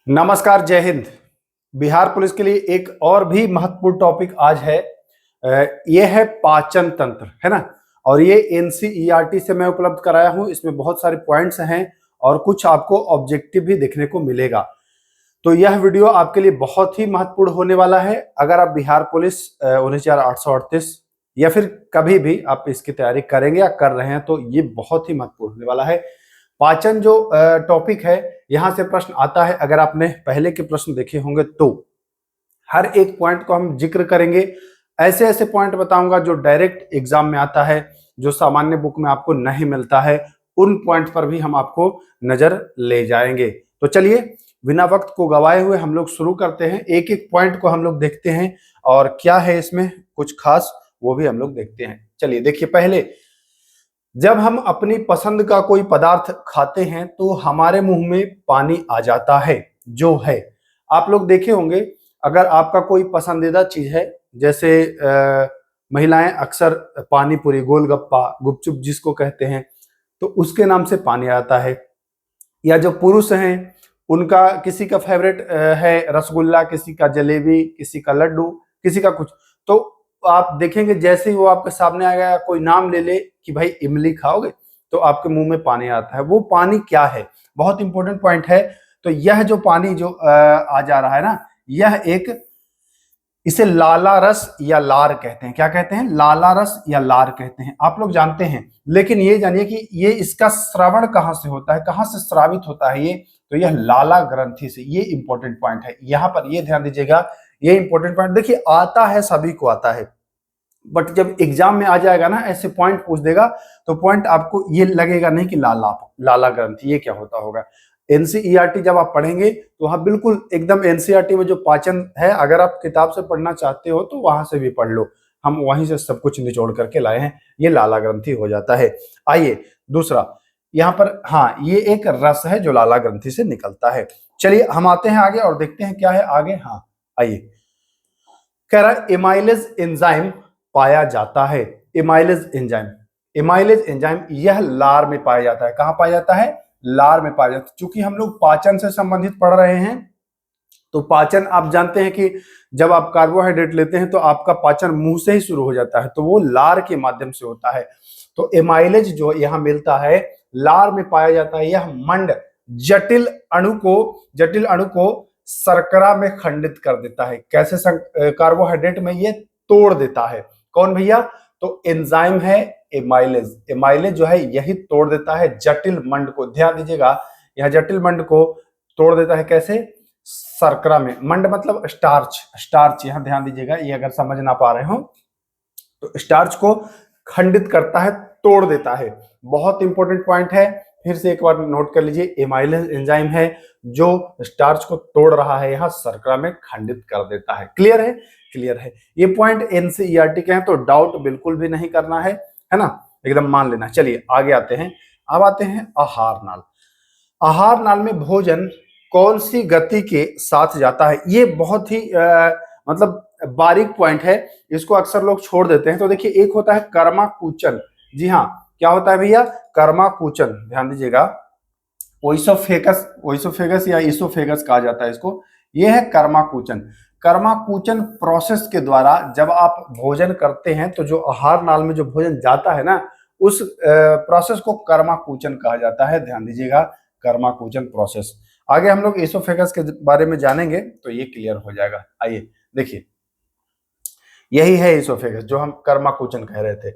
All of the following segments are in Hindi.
नमस्कार, जय हिंद। बिहार पुलिस के लिए एक और भी महत्वपूर्ण टॉपिक आज है। ये है पाचन तंत्र, है ना। और ये एनसीईआरटी से मैं उपलब्ध कराया हूं। इसमें बहुत सारे पॉइंट्स हैं और कुछ आपको ऑब्जेक्टिव भी देखने को मिलेगा। तो यह वीडियो आपके लिए बहुत ही महत्वपूर्ण होने वाला है। अगर आप बिहार पुलिस 19,838 या फिर कभी भी आप इसकी तैयारी करेंगे या कर रहे हैं तो ये बहुत ही महत्वपूर्ण होने वाला है। पाचन जो टॉपिक है, यहां से प्रश्न आता है। अगर आपने पहले के प्रश्न देखे होंगे तो हर एक पॉइंट को हम जिक्र करेंगे। ऐसे ऐसे पॉइंट बताऊंगा जो डायरेक्ट एग्जाम में आता है, जो सामान्य बुक में आपको नहीं मिलता है। उन पॉइंट पर भी हम आपको नजर ले जाएंगे। तो चलिए बिना वक्त को गवाए हुए हम लोग शुरू करते हैं। एक एक पॉइंट को हम लोग देखते हैं और क्या है इसमें कुछ खास, वो भी हम लोग देखते हैं। चलिए देखिए, पहले जब हम अपनी पसंद का कोई पदार्थ खाते हैं तो हमारे मुंह में पानी आ जाता है। जो है, आप लोग देखे होंगे, अगर आपका कोई पसंदीदा चीज है, जैसे महिलाएं अक्सर पानी पूरी, गोलगप्पा, गुपचुप जिसको कहते हैं, तो उसके नाम से पानी आता है। या जो पुरुष हैं, उनका किसी का फेवरेट है रसगुल्ला, किसी का जलेबी, किसी का लड्डू, किसी का कुछ, तो आप देखेंगे जैसे ही वो आपके सामने आ गया, कोई नाम ले ले कि भाई इमली खाओगे, तो आपके मुंह में पानी आता है। वो पानी क्या है, बहुत इंपॉर्टेंट पॉइंट है। तो यह जो पानी जो आ जा रहा है ना, यह एक, इसे लाला रस या लार कहते हैं। क्या कहते हैं? लाला रस या लार कहते हैं, आप लोग जानते हैं। लेकिन ये जानिए कि ये इसका श्रवण कहां से होता है, कहां से स्रावित होता है ये, तो यह लाला ग्रंथि से। ये इंपॉर्टेंट पॉइंट है, यहां पर ये ध्यान दीजिएगा। ये इंपॉर्टेंट पॉइंट देखिए, आता है, सभी को आता है, बट जब एग्जाम में आ जाएगा ना, ऐसे पॉइंट पूछ देगा, तो पॉइंट आपको ये लगेगा नहीं कि लाला लाला ग्रंथि ये क्या होता होगा। एनसीईआरटी जब आप पढ़ेंगे तो वहां बिल्कुल एकदम एनसीईआरटी में जो पाचन है, अगर आप किताब से पढ़ना चाहते हो तो वहां से भी पढ़ लो, हम वहीं से सब कुछ निचोड़ करके लाए हैं। ये लाला ग्रंथि हो जाता है। आइए दूसरा, यहाँ पर हाँ, ये एक रस है जो लाला ग्रंथि से निकलता है। चलिए हम आते हैं आगे और देखते हैं क्या है आगे। हाँ आइए, कह रहा है एमाइलेज एंजाइम पाया जाता है। एमाइलेज एंजाइम, एमाइलेज एंजाइम यह लार में पाया जाता है। कहां पाया जाता है? लार में पाया जाता है। चूंकि हम लोग पाचन से संबंधित पढ़ रहे हैं, तो पाचन आप जानते हैं कि जब आप कार्बोहाइड्रेट लेते हैं तो आपका पाचन मुंह से ही शुरू हो जाता है, तो वो लार के माध्यम से होता है। तो एमाइलेज जो यहां मिलता है, लार में पाया जाता है। यह मंड जटिल अणु को शर्करा में खंडित कर देता है। कैसे? कार्बोहाइड्रेट में ये तोड़ देता है। कौन भैया? तो एंजाइम है एमाइलेज। एमाइलेज जो है यही तोड़ देता है जटिल मंड को। ध्यान दीजिएगा, यह जटिल मंड को तोड़ देता है कैसे? शर्करा में। मंड मतलब स्टार्च, स्टार्च यहां ध्यान दीजिएगा, ये अगर समझ ना पा रहे हो तो स्टार्च को खंडित करता है, तोड़ देता है। बहुत इंपॉर्टेंट पॉइंट है, फिर से एक बार नोट कर लीजिए। एमाइलेज एंजाइम है जो स्टार्च को तोड़ रहा है, यहां शर्करा में खंडित कर देता है। क्लियर है? क्लियर है। ये पॉइंट एनसीईआरटी के हैं, तो डाउट बिल्कुल भी नहीं करना है ना, एकदम मान लेना। चलिए आगे आते हैं। अब आते हैं आहार नाल। आहार नाल में भोजन कौन सी गति के साथ जाता है? ये बहुत ही मतलब बारीक पॉइंट है, इसको अक्सर लोग छोड़ देते हैं। तो देखिए, एक होता है कर्माकुचन। जी हाँ, क्या होता है भैया? कर्माकुचन। ध्यान दीजिएगा, ओइसोफेगस, ओइसोफेगस या इसोफेगस कहा जाता है इसको। ये है कर्माकुचन। कर्माकुचन प्रोसेस के द्वारा जब आप भोजन करते हैं, तो जो आहार नाल में जो भोजन जाता है ना, उस प्रोसेस को कर्माकुचन कहा जाता है। ध्यान दीजिएगा, कर्माकुचन प्रोसेस। आगे हम लोग इसोफेगस के बारे में जानेंगे तो ये क्लियर हो जाएगा। आइए देखिए, यही है इसोफेगस जो हम कर्माकुचन कह रहे थे।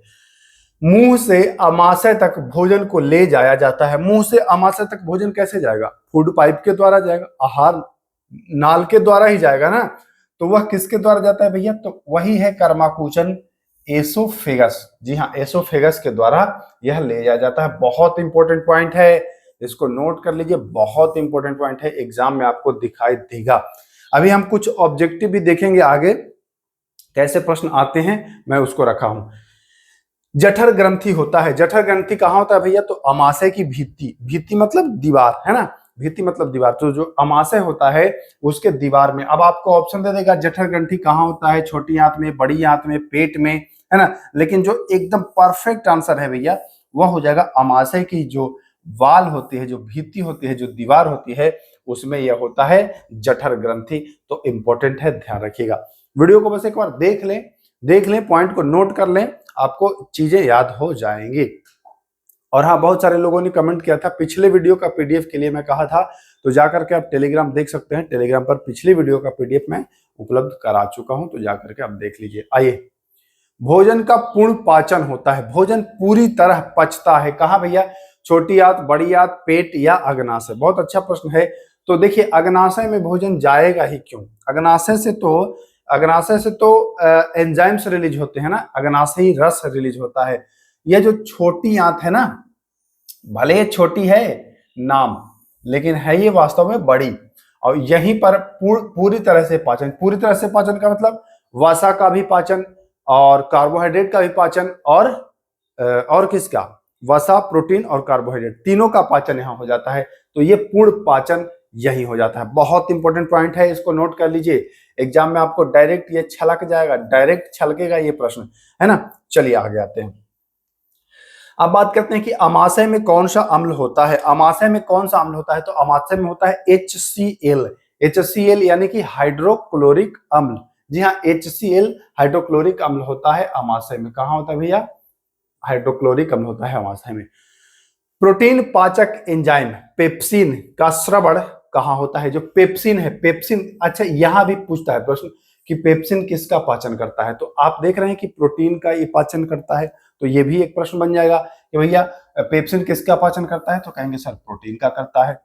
मुंह से अमाशय तक भोजन को ले जाया जाता है। मुंह से अमाशय तक भोजन कैसे जाएगा? फूड पाइप के द्वारा जाएगा, आहार नाल के द्वारा ही जाएगा ना। तो वह किसके द्वारा जाता है भैया? तो वही है कर्माकुचन, एसोफेगस। जी हाँ, एसोफेगस के द्वारा यह ले जाया जाता है। बहुत इंपॉर्टेंट पॉइंट है, इसको नोट कर लीजिए, बहुत इंपॉर्टेंट पॉइंट है, एग्जाम में आपको दिखाई देगा। अभी हम कुछ ऑब्जेक्टिव भी देखेंगे आगे, कैसे प्रश्न आते हैं मैं उसको रखा हूं। जठर ग्रंथि होता है। जठर ग्रंथि कहां होता है भैया? तो अमाशय की भित्ति, भित्ति मतलब दीवार, है ना, भित्ति मतलब दीवार। तो जो अमाशय होता है उसके दीवार में। अब आपको ऑप्शन दे देगा जठर ग्रंथि कहां होता है, छोटी आंत में, बड़ी आंत में, पेट में, है ना। लेकिन जो एकदम परफेक्ट आंसर है भैया, वह हो जाएगा अमाशय की जो वाल होती है, जो भित्ति होती है, जो दीवार होती है, उसमें यह होता है जठर ग्रंथि। तो इंपॉर्टेंट है, ध्यान रखिएगा। वीडियो को बस एक बार देख लें, पॉइंट को नोट कर लें, आपको चीजें याद हो जाएंगी। और हाँ, बहुत सारे लोगों ने कमेंट किया था पिछले वीडियो का पीडीएफ के लिए, मैं कहा था तो जाकर के आप टेलीग्राम देख सकते हैं। टेलीग्राम पर पिछली वीडियो का पीडीएफ मैं उपलब्ध करा चुका हूं, तो जाकर के आप देख लीजिए। आइए, भोजन का पूर्ण पाचन होता है, भोजन पूरी तरह पचता है कहाँ भैया? छोटी आंत, बड़ी आंत, पेट या अग्नाशय? बहुत अच्छा प्रश्न है। तो देखिए, अग्नाशय में भोजन जाएगा ही क्यों? अग्नाशय से तो एंजाइम्स रिलीज होते हैं ना, अग्नाशयी रस रिलीज होता है। यह जो छोटी आंत है ना, भले ये छोटी है नाम, लेकिन है ये वास्तव में बड़ी, और यहीं पर पूरी तरह से पाचन, पूरी तरह से पाचन का मतलब वसा का भी पाचन और कार्बोहाइड्रेट का भी पाचन, और किसका? वसा, प्रोटीन और कार्बोहाइड्रेट, तीनों का पाचन यहां हो जाता है। तो ये पूर्ण पाचन यही हो जाता है। बहुत इंपॉर्टेंट पॉइंट है, इसको नोट कर लीजिए। एग्जाम में आपको डायरेक्ट ये छलक जाएगा, डायरेक्ट छलकेगा ये प्रश्न, है ना। चलिए आगे आते हैं। अब बात करते हैं कि अमाशय में कौन सा अम्ल होता है। अमाशय में कौन सा अम्ल होता है? तो अमाशय में होता है HCl। HCl यानी कि हाइड्रोक्लोरिक अम्ल। जी हाँ, HCl हाइड्रोक्लोरिक अम्ल होता है अमाशय में। कहाँ होता है भैया? हाइड्रोक्लोरिक अम्ल होता है अमाशय में। प्रोटीन पाचक एंजाइम पेप्सिन का स्रवण कहाँ होता है? जो पेप्सिन है, पेप्सिन, अच्छा यहां भी पूछता है प्रश्न कि पेप्सिन किसका पाचन करता है। तो आप देख रहे हैं कि प्रोटीन का ये पाचन करता है, तो ये भी एक प्रश्न बन जाएगा कि भैया पेप्सिन किसका पाचन करता है? तो कहेंगे सर प्रोटीन का करता है।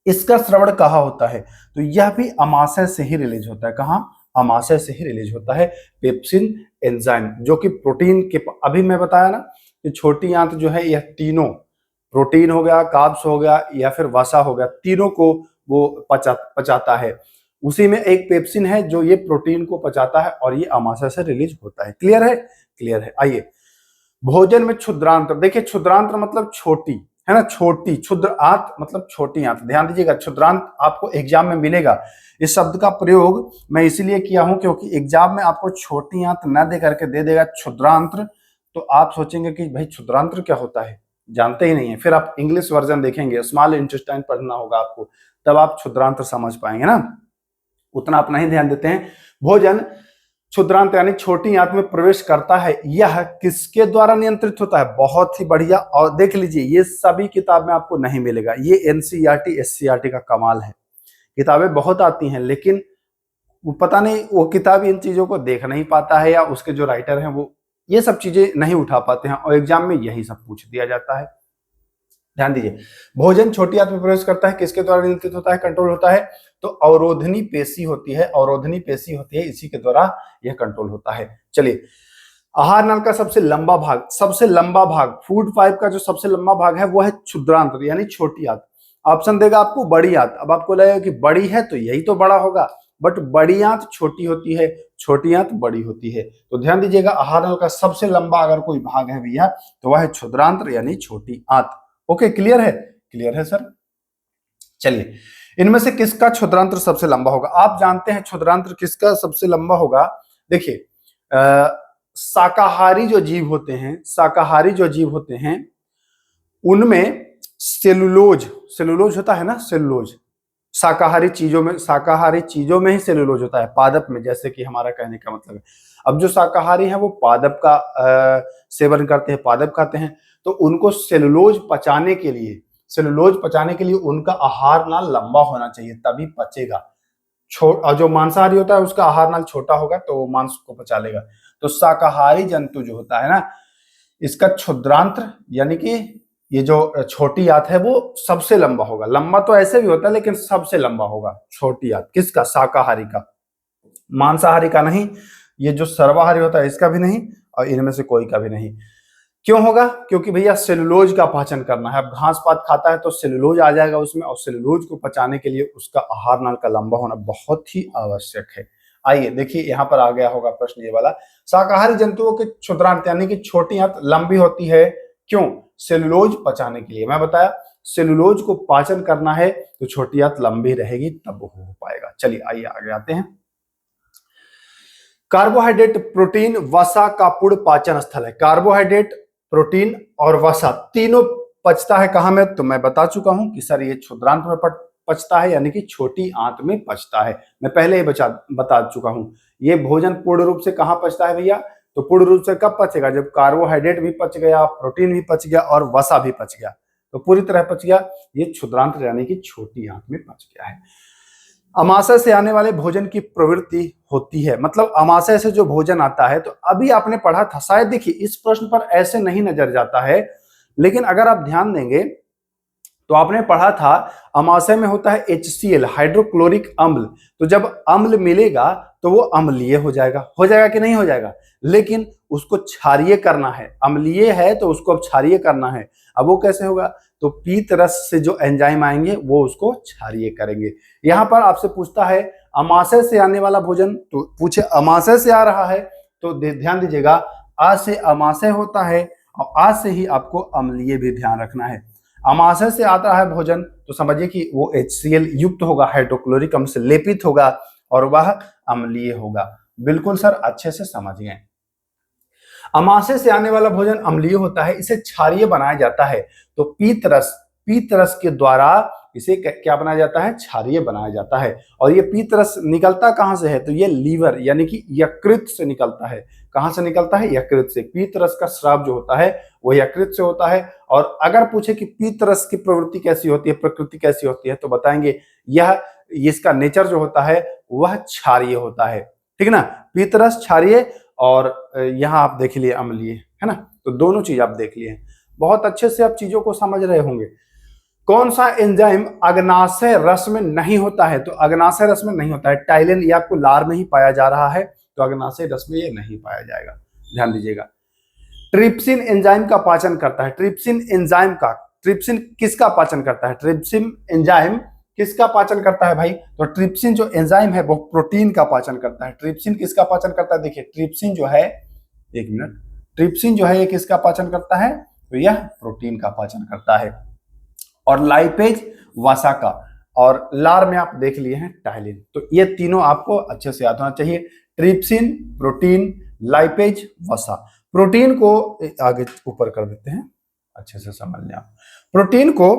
इसका स्रवण कहाँ होता है? तो यह भी अमाशय से ही रिलीज होता है। कहाँ? अमाशय से ही रिलीज होता है पेप्सिन एंजाइम, जो कि प्रोटीन के, अभी मैं बताया ना कि छोटी आंत जो है यह तीनों, प्रोटीन हो गया, कार्ब्स हो गया या फिर वसा हो गया, तीनों को वो पचाता है। उसी में एक पेप्सिन है जो ये प्रोटीन को पचाता है, और ये अमाशय से रिलीज होता है। क्लियर है? क्लियर है। आइए, भोजन में क्षुद्रांत। देखिए, क्षुद्रांत मतलब छोटी, है ना, छोटी। क्षुद्र आंत मतलब छोटी आंत। ध्यान दीजिएगा, क्षुद्रांत आपको एग्जाम में मिलेगा। इस शब्द का प्रयोग मैं इसीलिए किया हूं क्योंकि एग्जाम में आपको छोटी आंत न दे करके दे देगा क्षुद्रांत, तो आप सोचेंगे कि भाई क्षुद्रांत क्या होता है, जानते ही नहीं है। फिर आप इंग्लिश वर्जन देखेंगे, स्मॉल इंटेस्टाइन पढ़ना होगा आपको, तब आप क्षुद्रांत समझ पाएंगे ना। उतना आप नहीं ध्यान देते हैं। भोजन क्षुद्रांत यानी छोटी आंत में प्रवेश करता है, यह किसके द्वारा नियंत्रित होता है? बहुत ही बढ़िया। और देख लीजिए, ये सभी किताब में आपको नहीं मिलेगा। ये एनसीईआरटी एससीईआरटी का कमाल है। किताबें बहुत आती हैं, लेकिन वो पता नहीं वो किताब इन चीजों को देख नहीं पाता है, या उसके जो राइटर हैं वो ये सब चीजें नहीं उठा पाते हैं, और एग्जाम में यही सब पूछ दिया जाता है। ध्यान दीजिए, भोजन छोटी आंत में प्रवेश करता है, किसके द्वारा नियंत्रित होता है, कंट्रोल होता है? तो अवरोधनी पेशी होती है, अवरोधनी पेशी होती है, इसी के द्वारा यह कंट्रोल होता है। चलिए, आहार नल का सबसे लंबा भाग फूड पाइप का जो सबसे लंबा भाग है वो है क्षुद्रांत यानी छोटी आंत। ऑप्शन देगा आपको बड़ी आंत। अब आपको लगेगा कि बड़ी है तो यही तो बड़ा होगा, बट बड़ी आंत छोटी होती है, छोटी आंत बड़ी होती है। तो ध्यान दीजिएगा, आहार नल का सबसे लंबा अगर कोई भाग है भैया तो वह है क्षुद्रांत यानी छोटी आंत। ओके, क्लियर है? क्लियर है सर। चलिए, इनमें से किसका क्षुद्रांत्र सबसे लंबा होगा? आप जानते हैं क्षुद्रांत्र किसका सबसे लंबा होगा? देखिए, शाकाहारी जो जीव होते हैं उनमें सेलुलोज होता है ना, सेलुलोज शाकाहारी चीजों में ही सेलुलोज होता है, पादप में, जैसे कि हमारा कहने का मतलब है। अब जो शाकाहारी है वो पादप का सेवन करते हैं, पादप खाते हैं, तो उनको सेलुलोज पचाने के लिए उनका आहार नाल लंबा होना चाहिए, तभी पचेगा। और जो मांसाहारी होता है उसका आहार नाल छोटा होगा तो वो मांस को पचा लेगा। तो शाकाहारी जंतु जो होता है ना, इसका क्षुद्रांत्र यानी कि ये जो छोटी आंत है वो सबसे लंबा होगा। लंबा तो ऐसे भी होता है लेकिन सबसे लंबा होगा छोटी आंत। किसका? शाकाहारी का, मांसाहारी का नहीं, ये जो सर्वाहारी होता है इसका भी नहीं, और इनमें से कोई का भी नहीं। क्यों होगा? क्योंकि भैया सेलुलोज का पाचन करना है। अब घास पात खाता है तो सेलुलोज आ जाएगा उसमें, और सेलुलोज को पचाने के लिए उसका आहार नाल का लंबा होना बहुत ही आवश्यक है। आइए देखिए, यहाँ पर आ गया होगा प्रश्न ये वाला, शाकाहारी जंतुओं के क्षुद्रांत यानी कि छोटी आंत लंबी होती है, क्यों? सेलुलोज पचाने के लिए। मैं बताया, सेलुलोज को पाचन करना है तो छोटी आंत लंबी रहेगी, तब हो पाएगा। चलिए आइए आगे आते हैं। कार्बोहाइड्रेट, प्रोटीन, वसा का पूर्ण पाचन स्थल है। कार्बोहाइड्रेट, प्रोटीन और वसा तीनों पचता है कहाँ में, तो मैं बता चुका हूं कि सर ये क्षुद्रांत में पचता है, यानी कि छोटी आंत में पचता है। मैं पहले ही बता चुका हूं। ये भोजन पूर्ण रूप से कहाँ पचता है भैया, तो पूर्ण रूप से कब पचेगा, जब कार्बोहाइड्रेट भी पच गया, प्रोटीन भी पच गया और वसा भी पच गया, तो पूरी तरह पच गया। ये क्षुद्रांत यानी कि छोटी आंत में पच गया है। अमाशय से आने वाले भोजन की प्रवृत्ति होती है, मतलब अमाशय से जो भोजन आता है, तो अभी आपने पढ़ा था, शायद देखिए इस प्रश्न पर ऐसे नहीं नजर जाता है, लेकिन अगर आप ध्यान देंगे तो आपने पढ़ा था अमाशय में होता है HCl, हाइड्रोक्लोरिक अम्ल। तो जब अम्ल मिलेगा तो वो अम्लीय हो जाएगा कि नहीं हो जाएगा, लेकिन उसको क्षारीय करना है। अम्लीय है तो उसको अब क्षारीय करना है। अब वो कैसे होगा, तो पीत रस से जो एंजाइम आएंगे वो उसको क्षारीय करेंगे। यहां पर आपसे पूछता है अमाशय से आने वाला भोजन, तो पूछे अमाशय से आ रहा है तो ध्यान दीजिएगा, आ से अमाशय होता है और आ से ही आपको अम्लीय भी ध्यान रखना है। अमाशय से आता है भोजन तो समझिए कि वो HCl युक्त होगा, हाइड्रोक्लोरिक अम्ल से लेपित होगा और वह अम्लीय होगा। बिल्कुल सर, अच्छे से समझ गए। अमाशय से आने वाला भोजन अम्लीय होता है, इसे क्षारीय बनाया जाता है। तो पीत रस के द्वारा इसे क्या बनाया जाता है, क्षारीय बनाया जाता है। और ये पीत रस निकलता कहां से है, तो ये लीवर यानी कि यकृत से निकलता है। कहां से निकलता है, यकृत से। पीत रस का स्राव जो होता है वो यकृत से होता है। और अगर पूछे कि पीत रस की प्रवृत्ति कैसी होती है, प्रकृति कैसी होती है, तो बताएंगे यह इसका नेचर जो होता है वह क्षारीय होता है। ठीक ना, पीत रस क्षारीय और यहाँ आप देख लिए अम्लीय, है ना। तो दोनों चीज आप देख लिए, बहुत अच्छे से आप चीजों को समझ रहे होंगे। कौन सा एंजाइम अग्नाशय रस में नहीं होता है, तो अग्नाशय रस में नहीं होता है। टाइलिन ये आपको लार में ही पाया जा रहा है, तो अग्नाशय रस में ये नहीं पाया जाएगा, ध्यान दीजिएगा। ट्रिप्सिन एंजाइम का पाचन करता है। ट्रिप्सिन किसका पाचन करता है, ट्रिप्सिन एंजाइम किसका पाचन करता है भाई, तो ट्रिप्सिन जो एंजाइम है वो प्रोटीन का पाचन करता है। ट्रिप्सिन किसका पाचन करता है, देखिए ट्रिप्सिन जो है, एक मिनट, ट्रिप्सिन जो है ये किसका पाचन करता है, तो यह प्रोटीन का पाचन करता है। और लाइपेज वसा का, और लार में आप देख लिए हैं टाइलिन। तो ये तीनों आपको अच्छे से याद होना चाहिए, ट्रिप्सिन, प्रोटीन, लाइपेज, वसा। प्रोटीन को आगे ऊपर कर देते हैं, अच्छे से समझ लें आप। प्रोटीन को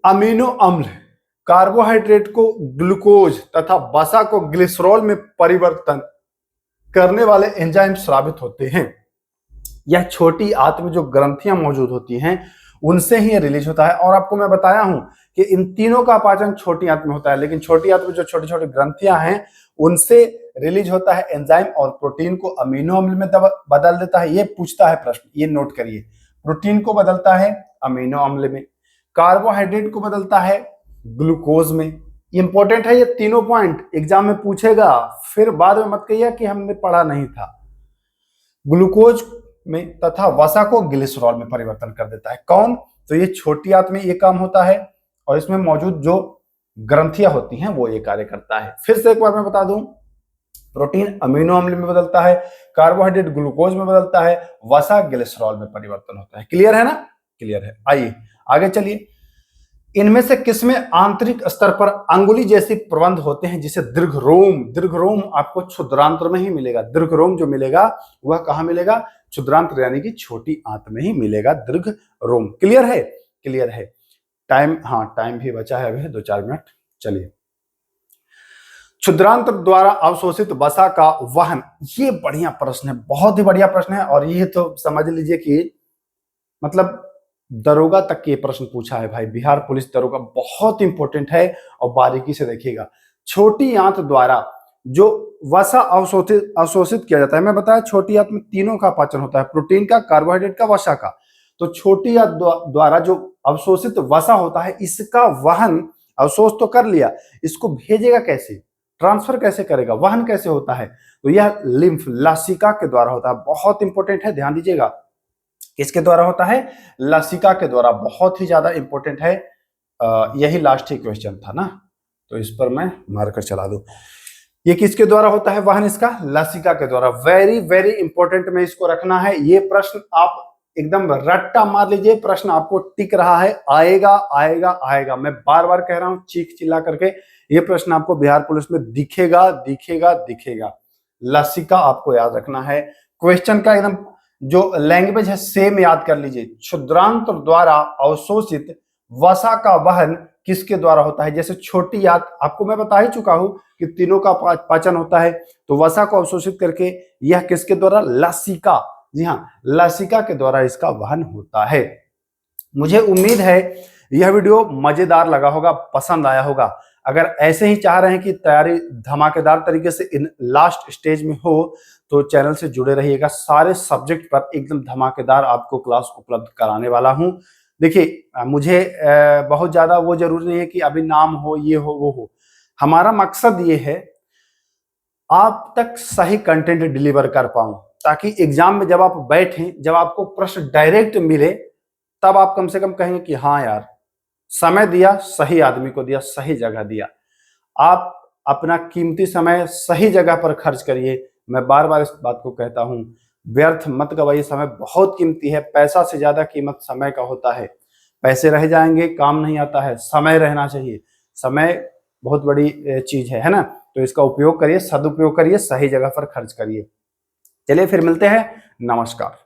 अमीनो अम्ल, कार्बोहाइड्रेट को ग्लूकोज तथा वसा को ग्लिसरॉल में परिवर्तन करने वाले एंजाइम स्रावित होते हैं। यह छोटी आंत में जो ग्रंथियां मौजूद होती हैं उनसे ही रिलीज होता है। और आपको मैं बताया हूं कि इन तीनों का पाचन छोटी आंत में होता है, लेकिन छोटी आंत में जो छोटी छोटी ग्रंथियां हैं उनसे रिलीज होता है एंजाइम, और प्रोटीन को अमीनो अम्ल में बदल देता है। ये पूछता है प्रश्न, ये नोट करिए, प्रोटीन को बदलता है अमीनो अम्ल में, कार्बोहाइड्रेट को बदलता है ग्लूकोज में। इंपॉर्टेंट है ये तीनों पॉइंट, एग्जाम में पूछेगा, फिर बाद में मत कहिए कि हमने पढ़ा नहीं था। ग्लूकोज में तथा वसा को ग्लिसरॉल में परिवर्तन कर देता है। कौन, तो ये छोटी आंत में ये काम होता है, और इसमें मौजूद जो ग्रंथियां होती हैं वो ये कार्य करता है। फिर से एक बार मैं बता दूं, प्रोटीन अमीनो अम्ल में बदलता है, कार्बोहाइड्रेट ग्लूकोज में बदलता है, वसा ग्लिसरॉल में परिवर्तन होता है। क्लियर है ना, क्लियर है। आइए आगे चलिए। इनमें से किसमें आंतरिक स्तर पर अंगुली जैसी प्रबंध होते हैं, जिसे दीर्घरोम आपको क्षुद्रांत्र में ही मिलेगा। दीर्घरोम जो मिलेगा वह कहां मिलेगा, क्षुद्रांत्र यानी कि छोटी आंत में ही मिलेगा दीर्घरोम। क्लियर है, क्लियर है। टाइम, हाँ टाइम भी बचा है अभी 2-4 मिनट। चलिए, क्षुद्रांत्र द्वारा अवशोषित वसा का वहन, ये बढ़िया प्रश्न है, बहुत ही बढ़िया प्रश्न है। और ये तो समझ लीजिए कि मतलब दरोगा तक के प्रश्न पूछा है भाई, बिहार पुलिस दरोगा, बहुत इंपॉर्टेंट है और बारीकी से देखिएगा। छोटी आंत द्वारा जो वसा अवशोषित किया जाता है, मैं बताया छोटी आंत में तीनों का पाचन होता है, प्रोटीन का, कार्बोहाइड्रेट का, वसा का। तो छोटी आंत द्वारा जो अवशोषित वसा होता है, इसका वहन, अवशोष तो कर लिया, इसको भेजेगा कैसे, ट्रांसफर कैसे करेगा, वहन कैसे होता है, तो यह लिम्फ, लसिका के द्वारा होता है। बहुत इंपॉर्टेंट है, ध्यान दीजिएगा, किसके द्वारा होता है, लसिका के द्वारा। बहुत ही ज्यादा इंपॉर्टेंट है, यही लास्ट ही क्वेश्चन था ना, तो इस पर मैं मार्कर चला दूं। ये किसके द्वारा होता है वहन, इसका लसिका के द्वारा। वेरी वेरी इंपॉर्टेंट में इसको रखना है। ये प्रश्न आप एकदम रट्टा मार लीजिए, प्रश्न आपको टिक रहा है, आएगा आएगा आएगा। मैं बार बार कह रहा हूं चीख चिल्ला करके, ये प्रश्न आपको बिहार पुलिस में दिखेगा दिखेगा दिखेगा। लसिका आपको याद रखना है, क्वेश्चन का एकदम जो लैंग्वेज है सेम याद कर लीजिए। क्षुद्रांत द्वारा अवशोषित वसा का वहन किसके द्वारा होता है? जैसे छोटी याद आपको मैं बता ही चुका हूं कि तीनों का पाचन होता है, तो वसा को अवशोषित करके यह किसके द्वारा? लसिका। जी हाँ, लसिका के द्वारा इसका वहन होता है। मुझे उम्मीद है यह वीडियो मजेदार लगा होगा, पसंद आया होगा। अगर ऐसे ही चाह रहे हैं कि तैयारी धमाकेदार तरीके से इन लास्ट स्टेज में हो तो चैनल से जुड़े रहिएगा। सारे सब्जेक्ट पर एकदम धमाकेदार आपको क्लास उपलब्ध कराने वाला हूं। देखिए मुझे बहुत ज्यादा वो जरूरी नहीं है कि अभी नाम हो, ये हो, वो हो। हमारा मकसद ये है आप तक सही कंटेंट डिलीवर कर पाऊं, ताकि एग्जाम में जब आप बैठें, जब आपको प्रश्न डायरेक्ट मिले, तब आप कम से कम कहेंगे कि हाँ यार, समय दिया, सही आदमी को दिया, सही जगह दिया। आप अपना कीमती समय सही जगह पर खर्च करिए। मैं बार बार इस बात को कहता हूं, व्यर्थ मत गवाइए। समय बहुत कीमती है, पैसा से ज्यादा कीमत समय का होता है। पैसे रह जाएंगे, काम नहीं आता है, समय रहना चाहिए। समय बहुत बड़ी चीज है ना? तो इसका उपयोग करिए, सदुपयोग करिए, सही जगह पर खर्च करिए। चलिए फिर मिलते हैं, नमस्कार।